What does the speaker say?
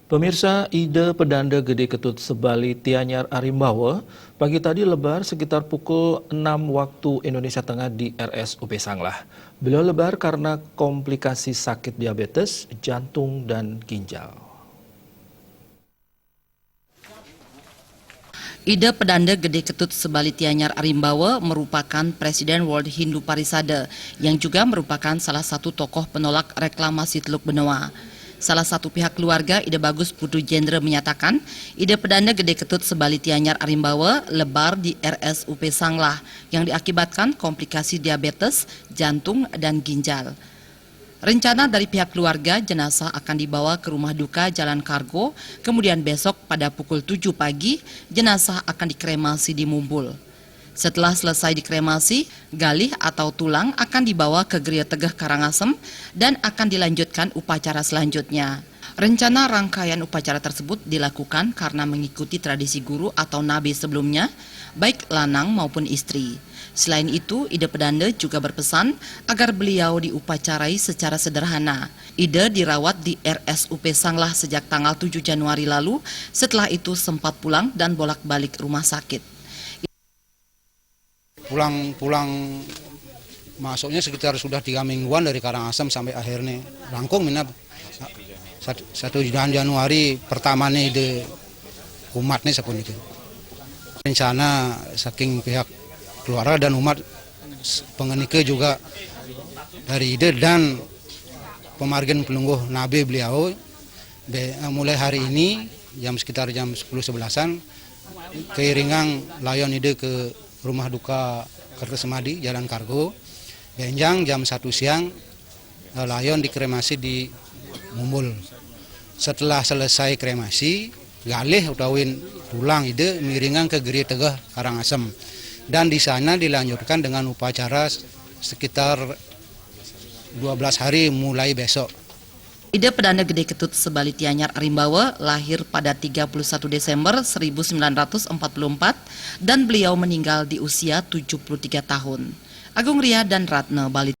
Pemirsa, ide pedanda Gede Ketut Sebali Tianyar Arimbawa pagi tadi lebar sekitar pukul 6 waktu Indonesia Tengah di RSUP Sanglah. Beliau lebar karena komplikasi sakit diabetes, jantung, dan ginjal. Ide pedanda Gede Ketut Sebali Tianyar Arimbawa merupakan Presiden World Hindu Parisade yang juga merupakan salah satu tokoh penolak reklamasi Teluk Benoa. Salah satu pihak keluarga Ide Bagus Putu Jendra menyatakan ide pedanda Gede Ketut Sebali Tianyar Arimbawa lebar di RSUP Sanglah yang diakibatkan komplikasi diabetes, jantung, dan ginjal. Rencana dari pihak keluarga, jenazah akan dibawa ke rumah duka Jalan Kargo, kemudian besok pada pukul 7 pagi, jenazah akan dikremasi di Mumbul. Setelah selesai dikremasi, galih atau tulang akan dibawa ke Geria Tegeh Karangasem dan akan dilanjutkan upacara selanjutnya. Rencana rangkaian upacara tersebut dilakukan karena mengikuti tradisi guru atau nabi sebelumnya, baik lanang maupun istri. Selain itu, Ide pedanda juga berpesan agar beliau diupacarai secara sederhana. Ide dirawat di RSUP Sanglah sejak tanggal 7 Januari lalu, setelah itu sempat pulang dan bolak-balik rumah sakit. Pulang masuknya sekitar sudah 3 mingguan dari Karangasem sampai akhirnya langkung minap 1 Januari pertama nih di umat nih sepun itu. Rencana saking pihak keluarga dan umat pengenike juga dari ide dan pemargin pelungguh nabi beliau mulai hari ini sekitar jam 10-11an keiringan layon ide ke rumah duka Kertesemadi Jalan Kargo. Benjang jam 1 siang layon dikremasi di Mumbul. Setelah selesai kremasi, galih utawin pulang ide miringan ke Geria Tegeh Karangasem. Dan di sana dilanjutkan dengan upacara sekitar 12 hari mulai besok. Ide pedanda Gede Ketut Sebali Tianyar Arimbawa lahir pada 31 Desember 1944 dan beliau meninggal di usia 73 tahun. Agung Ria dan Ratna Bali.